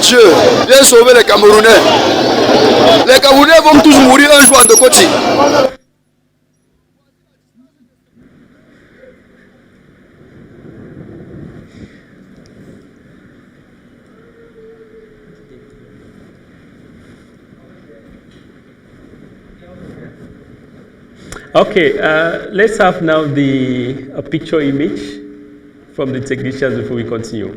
Dieu, viens sauver les Camerounais. Les Camerounais vont tous mourir un jour en de côté. Okay, let's have now a picture image from the technicians before we continue.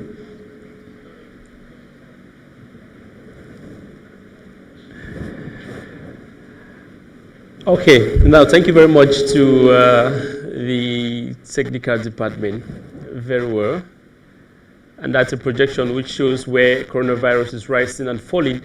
Okay, now thank you very much to the technical department. Very well. And that's a projection which shows where coronavirus is rising and falling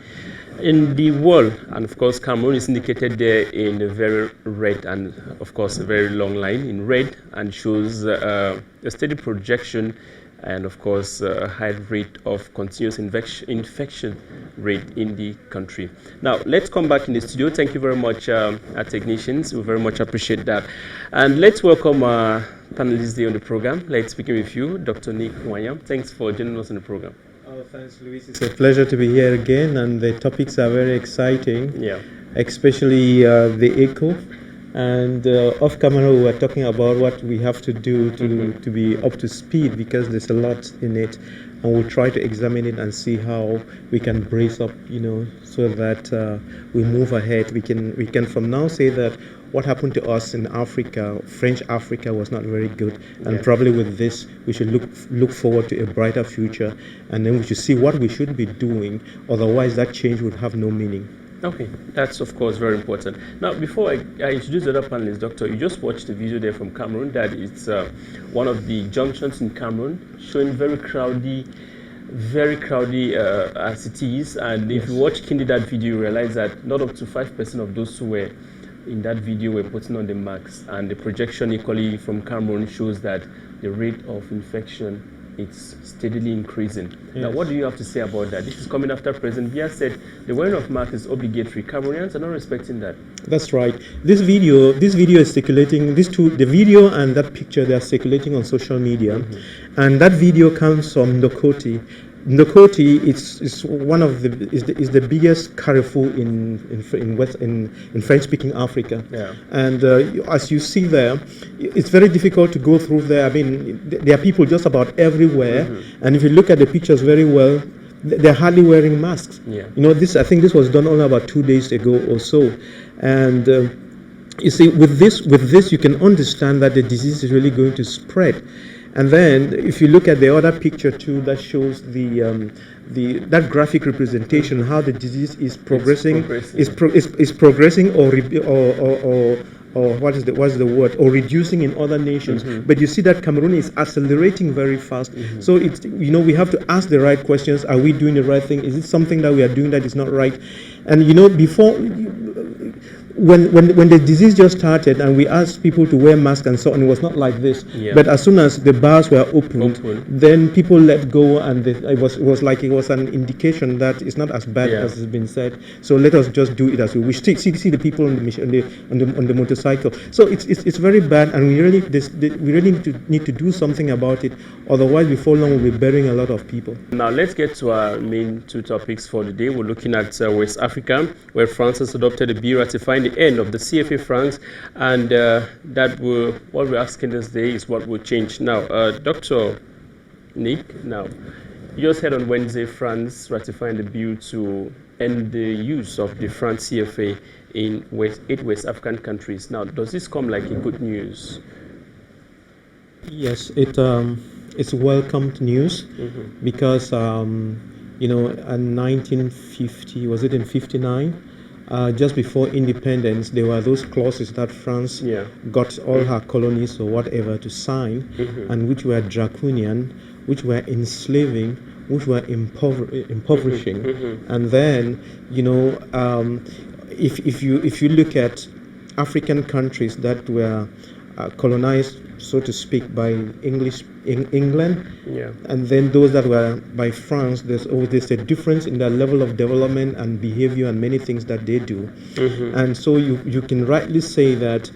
in the world. And of course, Cameroon is indicated there in a very red and of course a very long line in red, and shows a steady projection and of course a high rate of continuous infection rate in the country. Now let's come back in the studio. Thank you very much, our technicians. We very much appreciate that. And let's welcome our panelists here on the program. Let's begin with you, Dr. Ngwanyam. Thanks for joining us on the program. Oh, thanks, Luis. It's a pleasure to be here again, and the topics are very exciting. Yeah. Especially the echo. And off camera, we were talking about what we have to do to be up to speed, because there's a lot in it, and we'll try to examine it and see how we can brace up, so that we move ahead. We can from now say that what happened to us in Africa, French Africa, was not very good, and probably with this we should look forward to a brighter future, and then we should see what we should be doing. Otherwise, that change would have no meaning. Okay, that's of course very important. Now, before I introduce the other panelists, Doctor, you just watched the video there from Cameroon. That it's one of the junctions in Cameroon, showing very crowdy cities. And if you watch keenly that video, you realize that not up to 5% of those who were in that video were putting on the masks. And the projection equally from Cameroon shows that the rate of infection it's steadily increasing. Yes. Now, what do you have to say about that? This is coming after President Biya said the wearing of masks is obligatory. Cameroonians are not respecting that. That's right. This video is circulating. The video and that picture, they are circulating on social media, and that video comes from Ndokoti. Ndokoti is one of the biggest carrefour in French-speaking Africa, and as you see there, it's very difficult to go through there. I mean, there are people just about everywhere, and if you look at the pictures very well, they're hardly wearing masks. Yeah. I think this was done only about 2 days ago or so, and you see, with this, you can understand that the disease is really going to spread. And then, if you look at the other picture too, that shows that graphic representation, how the disease is progressing, is progressing or what's the word, or reducing in other nations. But you see that Cameroon is accelerating very fast. So it's we have to ask the right questions. Are we doing the right thing? Is it something that we are doing that is not right? And before. When the disease just started and we asked people to wear masks and so on, it was not like this. Yeah. But as soon as the bars were opened, then people let go, and it was like it was an indication that it's not as bad as has been said. So let us just do it as we wish. See the people on the motorcycle. So it's very bad, and we really need to do something about it. Otherwise, before long, we'll be burying a lot of people. Now let's get to our main two topics for the day. We're looking at West Africa, where France has adopted a bill ratifying the end of the CFA francs, and what we're asking this day is what will change. Now, Dr. Nick, now you just heard on Wednesday France ratifying the bill to end the use of the France CFA in 8 West African countries. Now, does this come like a good news? Yes, it's welcomed news, because in 1950, was it in 59? Just before independence, there were those clauses that France got all her colonies or whatever to sign, and which were draconian, which were enslaving, which were impoverishing. And then, if you look at African countries that were colonized, so to speak, by England, and then those that were by France, there's a difference in their level of development and behavior and many things that they do. And so you can rightly say that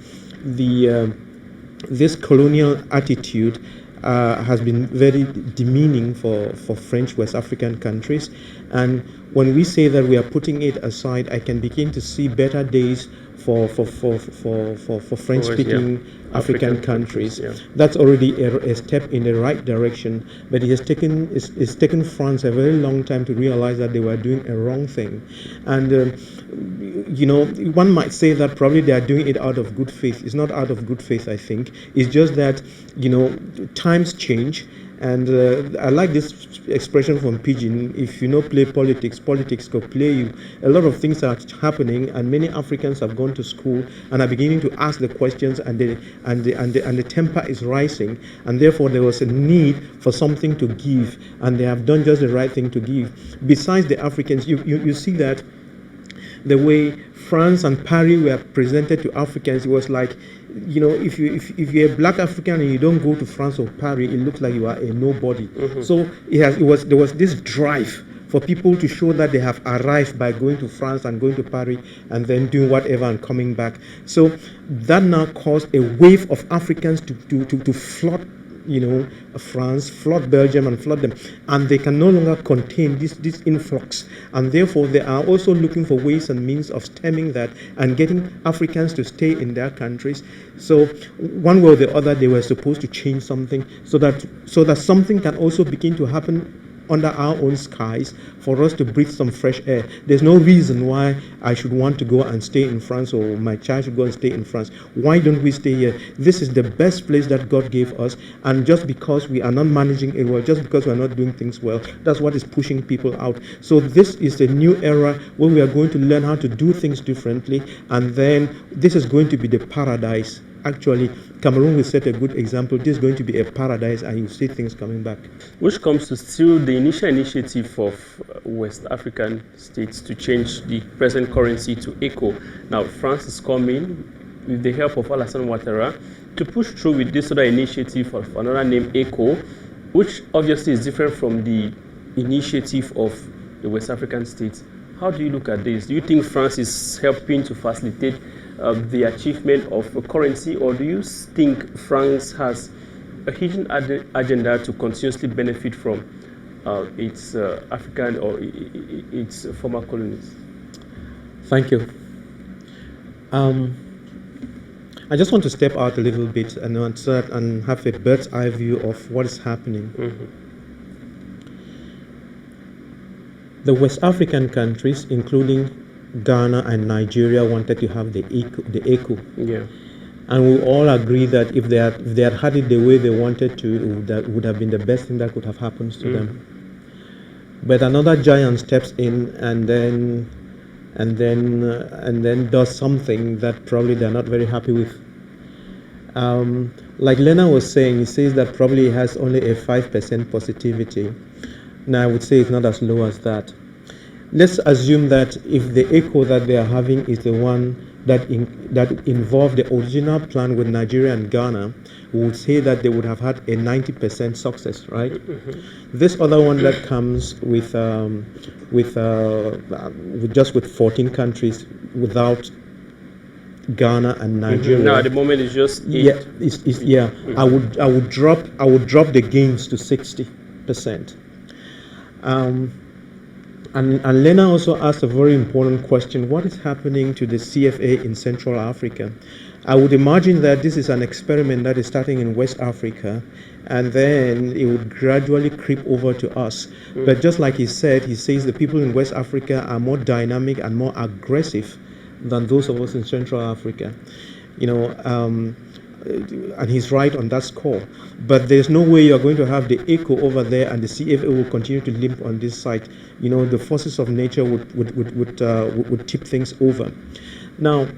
this colonial attitude has been very demeaning for French West African countries. And when we say that we are putting it aside, I can begin to see better days for French-speaking African countries. Yeah. That's already a step in the right direction, but it's taken France a very long time to realize that they were doing a wrong thing. And one might say that probably they are doing it out of good faith. It's not out of good faith, I think. It's just that times change. And I like this expression from Pidgin: if you play politics, politics could play you. A lot of things are happening, and many Africans have gone to school and are beginning to ask the questions, and the temper is rising, and therefore there was a need for something to give, and they have done just the right thing to give. Besides the Africans, you see that the way France and Paris were presented to Africans, it was like, if you're a black African and you don't go to France or Paris, it looks like you are a nobody. So there was this drive for people to show that they have arrived by going to France and going to Paris and then doing whatever and coming back. So that now caused a wave of Africans to flood France, flood Belgium and flood them, and they can no longer contain this influx, and therefore they are also looking for ways and means of stemming that and getting Africans to stay in their countries. So one way or the other, they were supposed to change something so that something can also begin to happen under our own skies for us to breathe some fresh air. There's no reason why I should want to go and stay in France, or my child should go and stay in France. Why don't we stay here? This is the best place that God gave us, and just because we are not managing it well, just because we are not doing things well, that's what is pushing people out. So this is a new era where we are going to learn how to do things differently, and then this is going to be the paradise. Actually, Cameroon will set a good example. This is going to be a paradise, and you see things coming back. Which comes to still the initial initiative of West African states to change the present currency to ECO. Now, France is coming with the help of Alassane Ouattara to push through with this other initiative of another name, ECO, which obviously is different from the initiative of the West African states. How do you look at this? Do you think France is helping to facilitate the achievement of a currency, or do you think France has a hidden agenda to continuously benefit from its African or its former colonies? Thank you. I just want to step out a little bit and have a bird's eye view of what is happening. The West African countries, including Ghana and Nigeria, wanted to have the ECO. Yeah. And we all agree that if they had had it the way they wanted to, that would have been the best thing that could have happened to them. But another giant steps in and then does something that probably they're not very happy with. Like Lena was saying, he says that probably has only a 5% positivity. Now I would say it's not as low as that. Let's assume that if the ECO that they are having is the one that involved the original plan with Nigeria and Ghana, we would say that they would have had a 90% success, right? This other one that comes with 14 countries without Ghana and Nigeria. Now at the moment it's just 8. Yeah, I would drop the gains to 60%. And Lena also asked a very important question: what is happening to the CFA in Central Africa? I would imagine that this is an experiment that is starting in West Africa, and then it would gradually creep over to us. But just like he says the people in West Africa are more dynamic and more aggressive than those of us in Central Africa. And he's right on that score. But there's no way you're going to have the ECO over there and the CFA will continue to limp on this side. The forces of nature would tip things over. Now,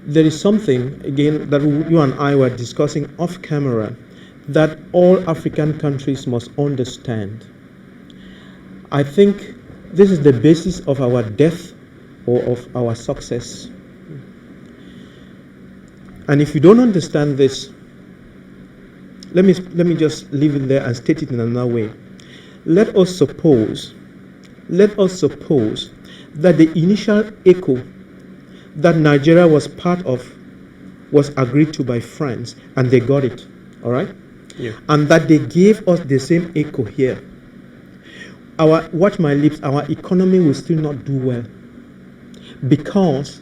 there is something, again, that you and I were discussing off camera, that all African countries must understand. I think this is the basis of our death or of our success. And if you don't understand this, let me just leave it there and state it in another way. Let us suppose that the initial ECO that Nigeria was part of was agreed to by France, and they got it. All right? Yeah. And that they gave us the same echo here. Watch my lips, our economy will still not do well because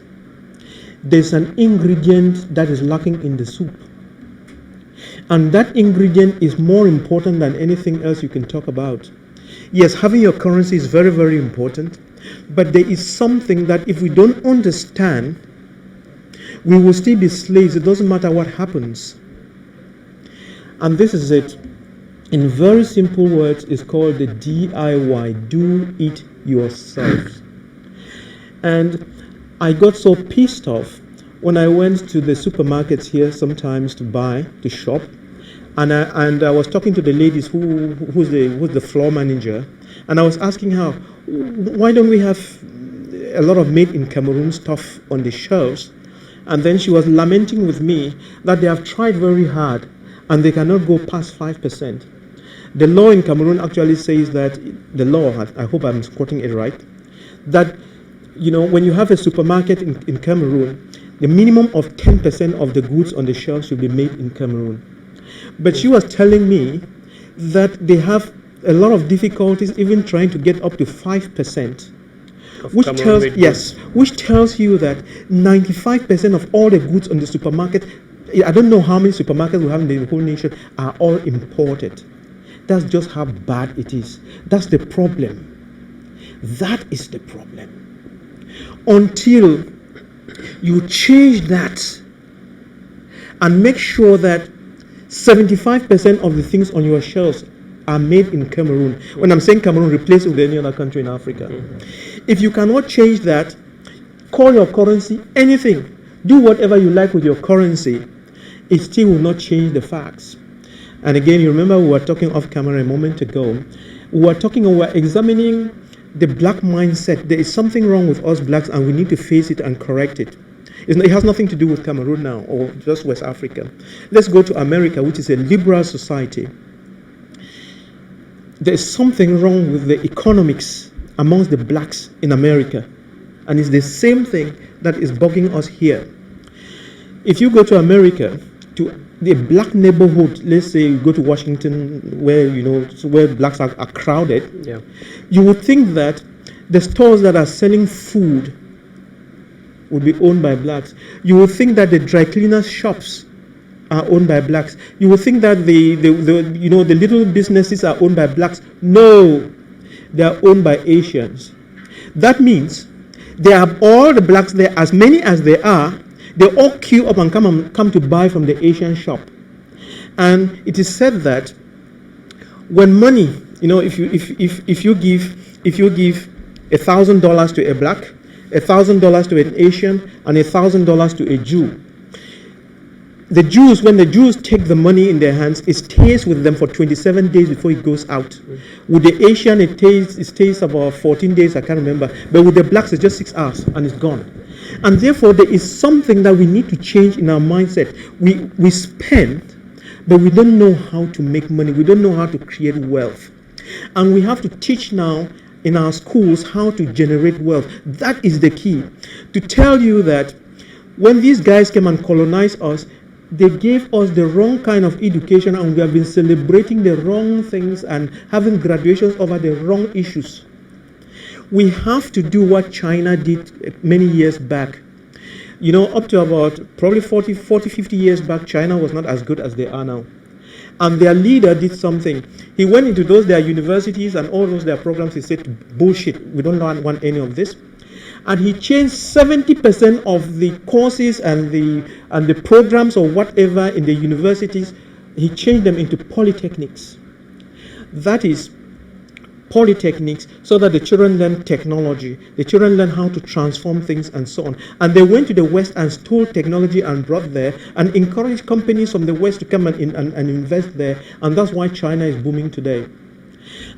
there's an ingredient that is lacking in the soup. And that ingredient is more important than anything else you can talk about. Yes, having your currency is very, very important, but there is something that if we don't understand, we will still be slaves. It doesn't matter what happens. And this is it. In very simple words, it's called the DIY, do it yourself. And I got so pissed off when I went to the supermarkets here sometimes to shop, and I was talking to the ladies who's the floor manager, and I was asking her, why don't we have a lot of made in Cameroon stuff on the shelves? And then she was lamenting with me that they have tried very hard and they cannot go past 5%. The law in Cameroon actually says that, the law, I hope I'm quoting it right, that when you have a supermarket in Cameroon, the minimum of 10% of the goods on the shelf should be made in Cameroon. But she was telling me that they have a lot of difficulties even trying to get up to 5%. Which tells you that 95% of all the goods on the supermarket, I don't know how many supermarkets we have in the whole nation, are all imported. That's just how bad it is. That's the problem. That is the problem. Until you change that and make sure that 75% of the things on your shelves are made in Cameroon. When I'm saying Cameroon, replace it with any other country in Africa. If you cannot change that, call your currency anything. Do whatever you like with your currency. It still will not change the facts. And again, you remember we were talking off camera a moment ago. We were examining the black mindset. There is something wrong with us blacks and we need to face it and correct it. It has nothing to do with Cameroon now or just West Africa. Let's go to America, which is a liberal society. There is something wrong with the economics amongst the blacks in America. And it's the same thing that is bugging us here. If you go to America, to the black neighborhood, let's say you go to Washington, where blacks are crowded, yeah, you would think that the stores that are selling food would be owned by blacks. You would think that the dry cleaners shops are owned by blacks. You would think that the little businesses are owned by blacks. No, they are owned by Asians. That means they have all the blacks there, as many as they are. They all queue up and come to buy from the Asian shop. And it is said that when money, if you give $1,000 to a black, $1,000 to an Asian, and $1,000 to a Jew, when the Jews take the money in their hands, it stays with them for 27 days before it goes out. With the Asian, it stays about 14 days, I can't remember. But with the blacks, it's just 6 hours and it's gone. And therefore, there is something that we need to change in our mindset. We spend, but we don't know how to make money. We don't know how to create wealth. And we have to teach now in our schools how to generate wealth. That is the key. To tell you that when these guys came and colonized us, they gave us the wrong kind of education, and we have been celebrating the wrong things and having graduations over the wrong issues. We have to do what China did many years back. Up to about probably 40, 50 years back, China was not as good as they are now. And their leader did something. He went into their universities and all their programs. He said, bullshit, we don't want any of this. And he changed 70% of the courses and the programs or whatever in the universities. He changed them into polytechnics. That is polytechnics, so that the children learn technology, the children learn how to transform things and so on. And they went to the West and stole technology and brought there and encouraged companies from the West to come and invest there. And that's why China is booming today.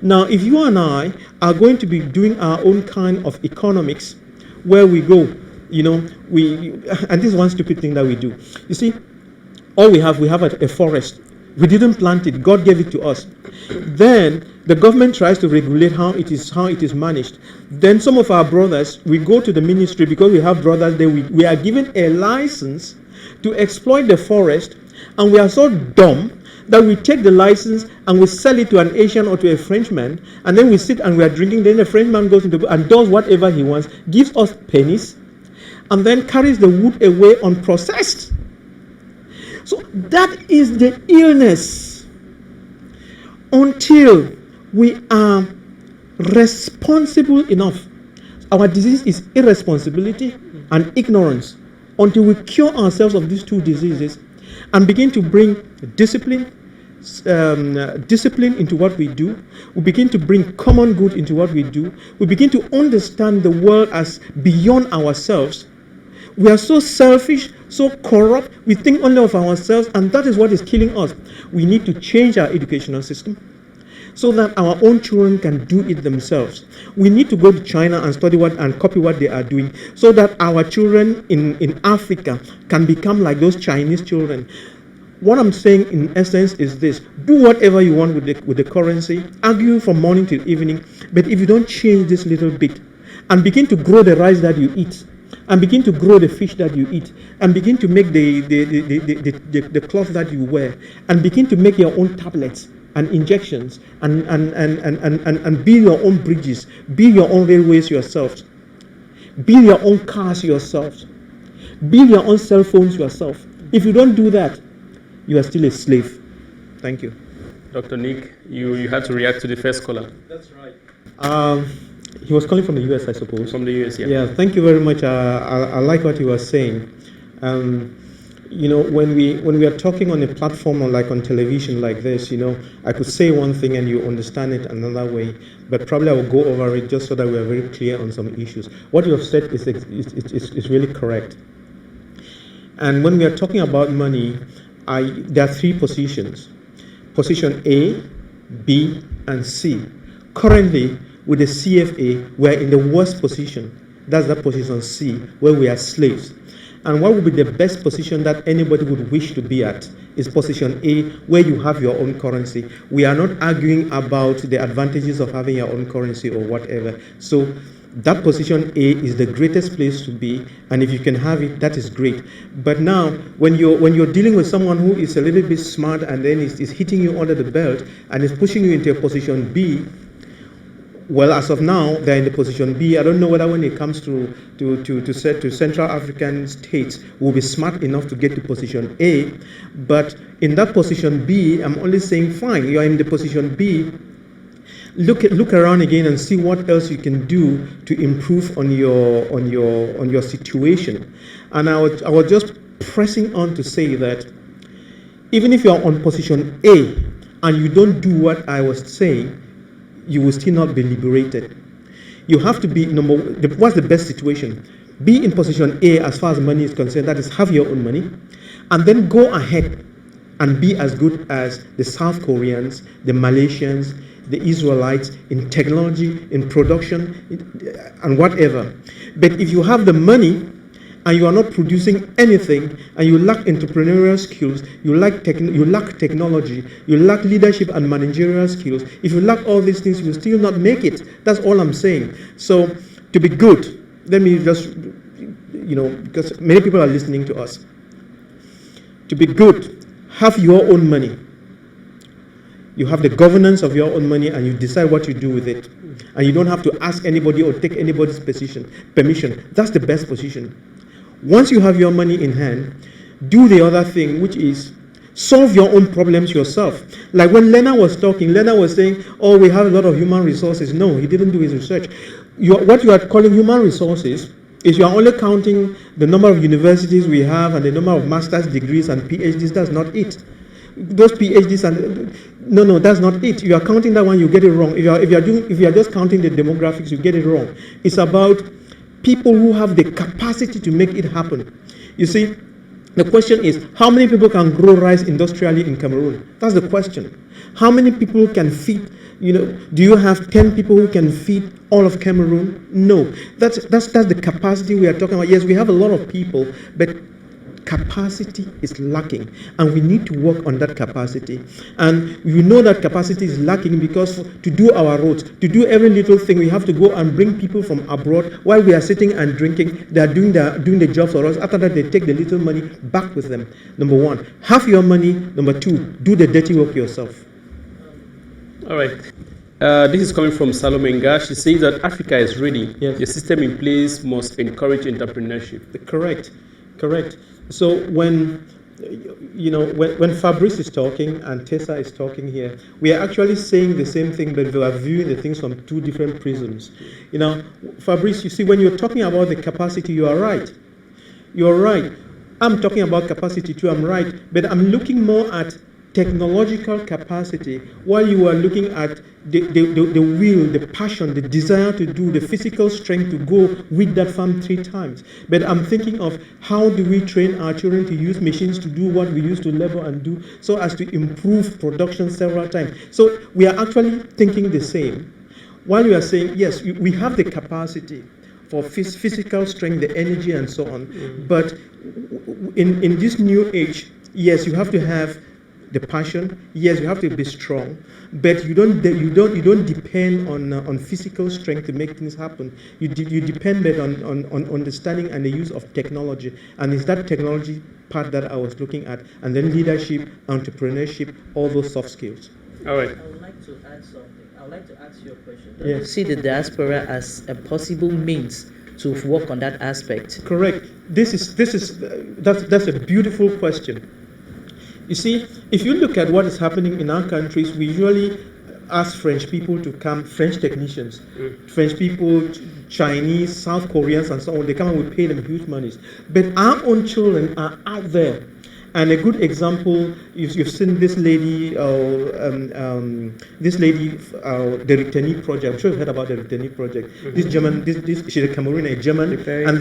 Now, if you and I are going to be doing our own kind of economics, where we go, and this is one stupid thing that we do. You see, all we have a forest. We didn't plant it. God gave it to us. Then the government tries to regulate how it is managed. Then some of our brothers, we go to the ministry because we have brothers there. We are given a license to exploit the forest, and we are so dumb that we take the license and we sell it to an Asian or to a Frenchman, and then we sit and we are drinking, then the Frenchman goes into and does whatever he wants, gives us pennies, and then carries the wood away unprocessed. So that is the illness. Until we are responsible enough, our disease is irresponsibility and ignorance. Until we cure ourselves of these two diseases and begin to bring discipline into what we do, we begin to bring common good into what we do, we begin to understand the world as beyond ourselves. We are so selfish, so corrupt, we think only of ourselves, and that is what is killing us. We need to change our educational system so that our own children can do it themselves. We need to go to China and study and copy what they are doing, so that our children in Africa can become like those Chinese children. What I'm saying in essence is this: do whatever you want with the currency, argue from morning till evening, but if you don't change this little bit and begin to grow the rice that you eat, and begin to grow the fish that you eat, and begin to make the cloth that you wear, and begin to make your own tablets and injections, and build your own bridges, build your own railways yourself, build your own cars yourself, build your own cell phones yourself. If you don't do that, you are still a slave. Thank you. Dr. Nick, you had to react to the first caller. That's right. He was calling from the US, I suppose. From the US, yeah. Yeah, thank you very much. I like what he was saying. When we are talking on a platform or like on television like this, I could say one thing and you understand it another way, but probably I will go over it just so that we are very clear on some issues. What you have said is really correct. And when we are talking about money, there are three positions: position A, B, and C. Currently, with the CFA, we are in the worst position. That's that position C, where we are slaves. And what would be the best position that anybody would wish to be at is position A, where you have your own currency. We are not arguing about the advantages of having your own currency or whatever. So that position A is the greatest place to be, and if you can have it, that is great. But now, when you're dealing with someone who is a little bit smart and then is hitting you under the belt and is pushing you into a position B, well, as of now, they're in the position B. I don't know whether when it comes to Central African states, we'll be smart enough to get to position A. But in that position B, I'm only saying, fine, you're in the position B. Look around again and see what else you can do to improve on your situation. And I was just pressing on to say that even if you're on position A and you don't do what I was saying, you will still not be liberated. You have to be, what's the best situation? Be in position A as far as money is concerned, that is, have your own money, and then go ahead and be as good as the South Koreans, the Malaysians, the Israelites in technology, in production, and whatever. But if you have the money and you are not producing anything, and you lack entrepreneurial skills, you lack technology, you lack leadership and managerial skills, if you lack all these things, you will still not make it. That's all I'm saying. So to be good, let me just, because many people are listening to us. To be good, have your own money. You have the governance of your own money and you decide what you do with it. And you don't have to ask anybody or take anybody's permission. That's the best position. Once you have your money in hand, do the other thing, which is solve your own problems yourself. Like when Lena was talking, Lena was saying, oh, we have a lot of human resources. No, he didn't do his research. What you are calling human resources is you are only counting the number of universities we have and the number of master's degrees and PhDs. That's not it. Those PhDs and no, that's not it. You are counting that one, you get it wrong. If you are just counting the demographics, you get it wrong. It's about people who have the capacity to make it happen. You see, the question is, how many people can grow rice industrially in Cameroon? That's the question. How many people can feed, do you have 10 people who can feed all of Cameroon? No. That's the capacity we are talking about. Yes, we have a lot of people, but capacity is lacking, and we need to work on that capacity. And we know that capacity is lacking because to do our roads, to do every little thing, we have to go and bring people from abroad. While we are sitting and drinking, they are doing the job for us. After that, they take the little money back with them. Number one, have your money. Number two, do the dirty work yourself. All right. This is coming from Salomenga. She says that Africa is ready. Yes. The system in place must encourage entrepreneurship. Correct. So when Fabrice is talking and Tessa is talking here, we are actually saying the same thing, but we are viewing the things from two different prisms. Fabrice, you see, when you're talking about the capacity, you are right. You're right. I'm talking about capacity too, I'm right. But I'm looking more at technological capacity, while you are looking at the will, the passion, the desire to do, the physical strength to go with that farm 3 times. But I'm thinking of how do we train our children to use machines to do what we used to labor and do, so as to improve production several times. So we are actually thinking the same. While we are saying, yes, we have the capacity for physical strength, the energy and so on, but in this new age, yes, you have to have the passion. Yes, you have to be strong, but you don't depend on physical strength to make things happen. You depend on understanding and the use of technology, and it's that technology part that I was looking at, and then leadership, entrepreneurship, all those soft skills. All right. I would like to add something. I would like to ask you a question. Yes. You see the diaspora as a possible means to work on that aspect. Correct. That's a beautiful question. You see, if you look at what is happening in our countries, we usually ask French people to come, French technicians, French people, Chinese, South Koreans, and so on. They come and we pay them huge monies. But our own children are out there. And a good example, you've seen this lady, the Riteni project. I'm sure you've heard about the Riteni project. This German, she's a Cameroonian, a German, and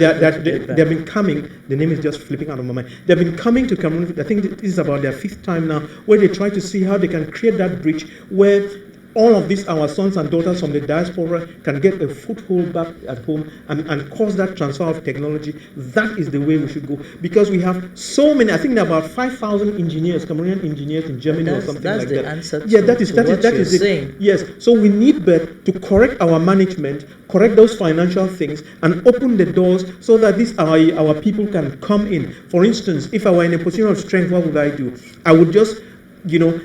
they've been coming. The name is just flipping out of my mind. They've been coming to Cameroon. I think this is about their 5th time now, where they try to see how they can create that bridge where all of these, our sons and daughters from the diaspora, can get a foothold back at home and cause that transfer of technology. That is the way we should go, because we have so many. I think there are about 5,000 engineers, Cameroonian engineers in Germany or something like that. That's the answer. Yeah, that is it. Saying. Yes. So we need to correct our management, correct those financial things, and open the doors so that our people can come in. For instance, if I were in a position of strength, what would I do? I would just,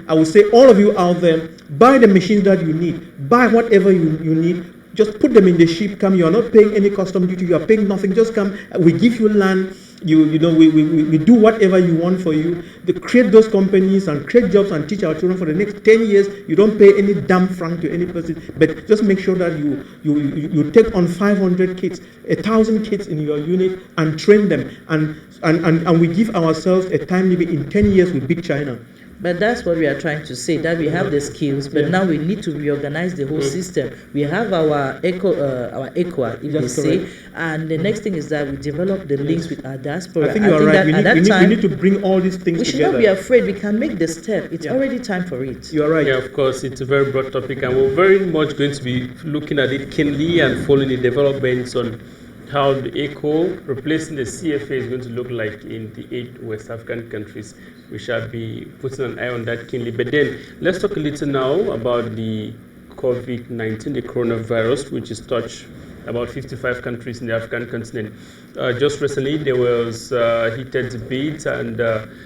I would say, all of you out there, buy the machines that you need, buy whatever you need, just put them in the ship, come. You are not paying any custom duty, you are paying nothing, just come. We give you land, we do whatever you want for you. They create those companies and create jobs and teach our children for the next 10 years. You don't pay any damn franc to any person, but just make sure that you take on 500 kids, 1,000 kids in your unit and train them, and we give ourselves a time limit. In 10 years we beat China. But that's what we are trying to say, that we have the skills, but now we need to reorganize the whole system. We have our ECOA, if they say, and the next thing is that we develop the links with our diaspora. I think you are right. We need to bring all these things together. We should not be afraid. We can make the step. It's already time for it. You are right. Yeah, of course, it's a very broad topic, and we're very much going to be looking at it keenly and following the developments on how the ECO replacing the CFA is going to look like in the 8 West African countries. We shall be putting an eye on that keenly. But then let's talk a little now about the COVID-19, the coronavirus, which has touched about 55 countries in the African continent. Just recently, there was heated debate and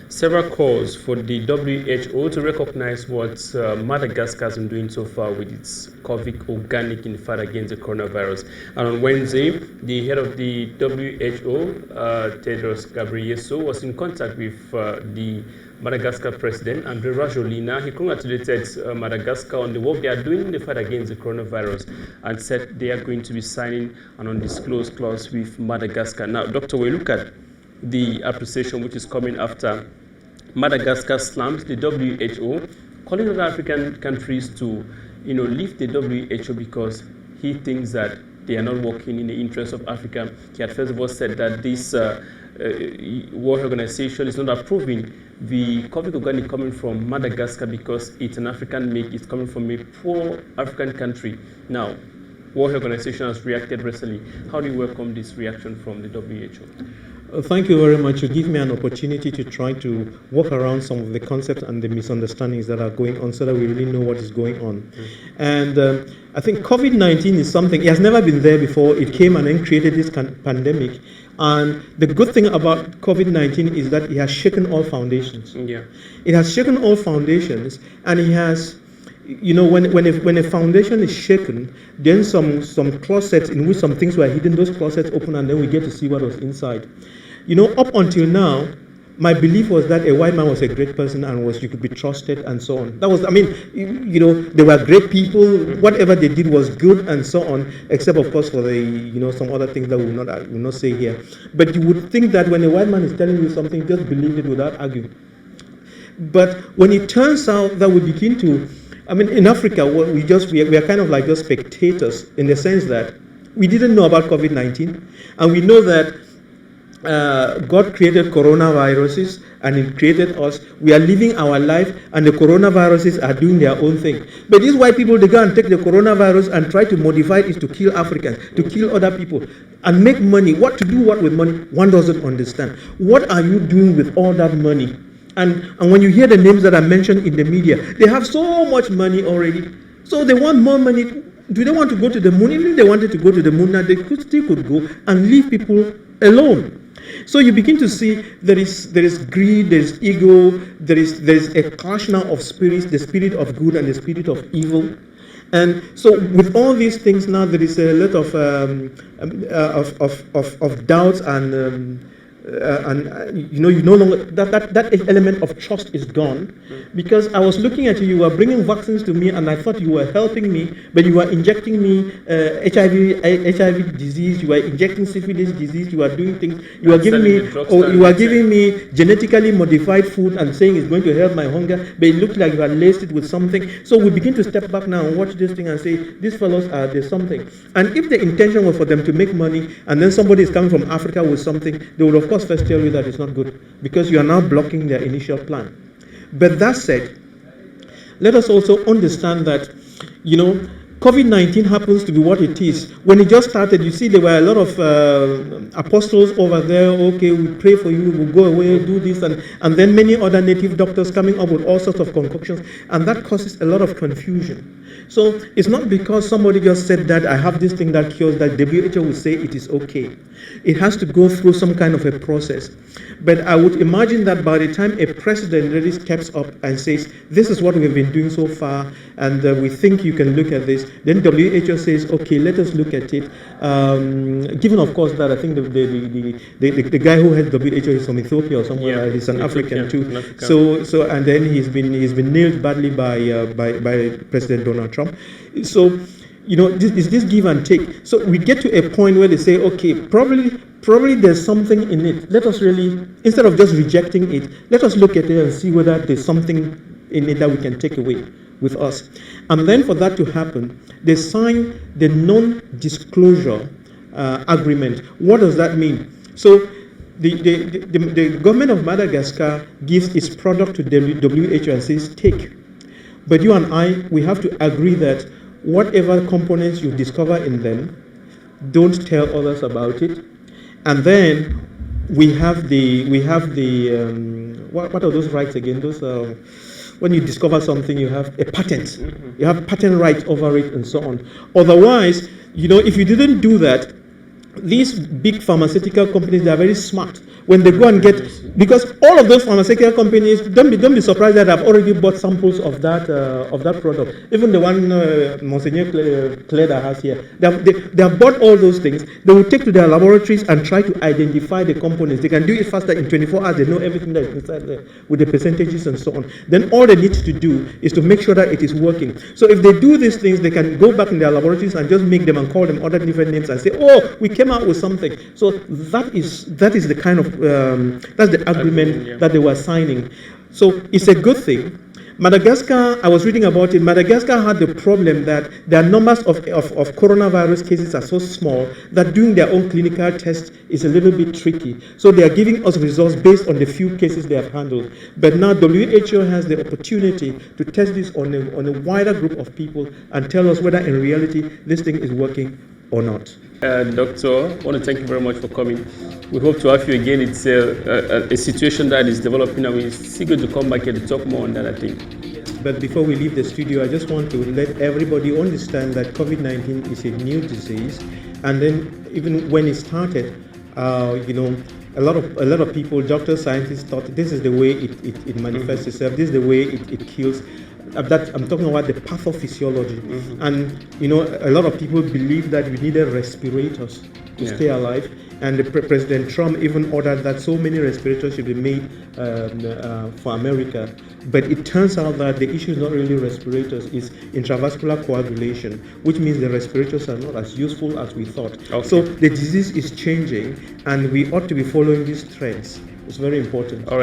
several calls for the WHO to recognize what Madagascar has been doing so far with its COVID organic in the fight against the coronavirus. And on Wednesday, the head of the WHO, Tedros Ghebreyesus, was in contact with the Madagascar president, André Rajoelina. He congratulated Madagascar on the work they are doing in the fight against the coronavirus and said they are going to be signing an undisclosed clause with Madagascar. Now, Dr. we look at the appreciation which is coming after Madagascar slams the WHO, calling other African countries to, leave the WHO because he thinks that they are not working in the interest of Africa. He had first of all said that this World Organization is not approving the COVID organic coming from Madagascar because it's an African make, it's coming from a poor African country. Now, World Organization has reacted recently. How do you welcome this reaction from the WHO? Thank you very much. You give me an opportunity to try to walk around some of the concepts and the misunderstandings that are going on so that we really know what is going on. And I think COVID-19 is something, it has never been there before. It came and then created this pandemic. And the good thing about COVID-19 is that it has shaken all foundations. Yeah. It has shaken all foundations, and it has, you know, when a foundation is shaken, then some closets in which some things were hidden, those closets open, and then we get to see what was inside. You know, up until now, my belief was that a white man was a great person and you could be trusted and so on. That was, I mean, you know, they were great people. Whatever they did was good and so on, except of course for the, you know, some other things that we will not say here. But you would think that when a white man is telling you something, just believe it without arguing. But when it turns out that we begin to, I mean, in Africa, we are kind of like just spectators in the sense that we didn't know about COVID-19, and we know that God created coronaviruses and He created us. We are living our life, and the coronaviruses are doing their own thing. But these white people, they go and take the coronavirus and try to modify it to kill Africans, to kill other people, and make money. What to do what with money? One doesn't understand. What are you doing with all that money? And when you hear the names that are mentioned in the media, they have so much money already. So they want more money. Do they want to go to the moon? Even if they wanted to go to the moon, now they still could go and leave people alone. So you begin to see there is greed, there is ego, there is a clash now of spirits, the spirit of good and the spirit of evil. And so with all these things now, there is a lot of doubts and you know, you no longer, that element of trust is gone, because I was looking at you were bringing vaccines to me, and I thought you were helping me, but you were injecting me HIV disease, you were injecting syphilis disease, you were doing things, you were giving me genetically modified food and saying it's going to help my hunger, but it looked like you had laced it with something. So we begin to step back now and watch this thing and say, these fellows are there's something. And if the intention was for them to make money, and then somebody is coming from Africa with something, they would of course first tell you that it's not good, because you are now blocking their initial plan. But that said, let us also understand that, you know, COVID-19 happens to be what it is. When it just started, you see there were a lot of apostles over there. Okay, we pray for you, we'll go away, do this, and then many other native doctors coming up with all sorts of concoctions, and that causes a lot of confusion. So it's not because somebody just said that I have this thing that cures that WHO will say it is okay. It has to go through some kind of a process. But I would imagine that by the time a president really steps up and says, this is what we've been doing so far, and we think you can look at this, then WHO says, okay, let us look at it. Given, of course, that I think the guy who heads WHO is from Ethiopia or somewhere. Yeah, he's an African too. So and then he's been nailed badly by President Donald Trump. So, you know, this give and take. So we get to a point where they say, okay, probably there's something in it. Let us really, instead of just rejecting it, let us look at it and see whether there's something in it that we can take away with us. And then for that to happen, they sign the non-disclosure agreement. What does that mean? So the government of Madagascar gives its product to WHO and says, take. But you and I, we have to agree that whatever components you discover in them, don't tell others about it. And then we have the what are those rights again? Those when you discover something, you have a patent. You have patent rights over it and so on. Otherwise, you know, if you didn't do that, these big pharmaceutical companies, they are very smart. When they go and get, because all of those pharmaceutical companies, don't be surprised that I've already bought samples of that product. Even the one Monseigneur Claire has here, they have bought all those things. They will take to their laboratories and try to identify the components. They can do it faster in 24 hours. They know everything that is inside there with the percentages and so on. Then all they need to do is to make sure that it is working. So if they do these things, they can go back in their laboratories and just make them and call them other different names and say, oh, we came out with something. So that is the kind of that's the agreement that they were signing. So it's a good thing. Madagascar, I was reading about it. Madagascar had the problem that their numbers of coronavirus cases are so small that doing their own clinical tests is a little bit tricky. So they are giving us results based on the few cases they have handled. But now WHO has the opportunity to test this on a wider group of people and tell us whether in reality this thing is working or not. Doctor, I want to thank you very much for coming. We hope to have you again. It's a situation that is developing, and we're still going to come back here to talk more on that, I think. But before we leave the studio, I just want to let everybody understand that COVID-19 is a new disease, and then even when it started, a lot of people, doctors, scientists thought this is the way it manifests itself. This is the way it kills. I'm talking about the pathophysiology, and a lot of people believe that we needed respirators to stay alive. And President Trump even ordered that so many respirators should be made for America. But it turns out that the issue is not really respirators, it's intravascular coagulation, which means the respirators are not as useful as we thought. Okay. So the disease is changing, and we ought to be following these trends. It's very important. All right.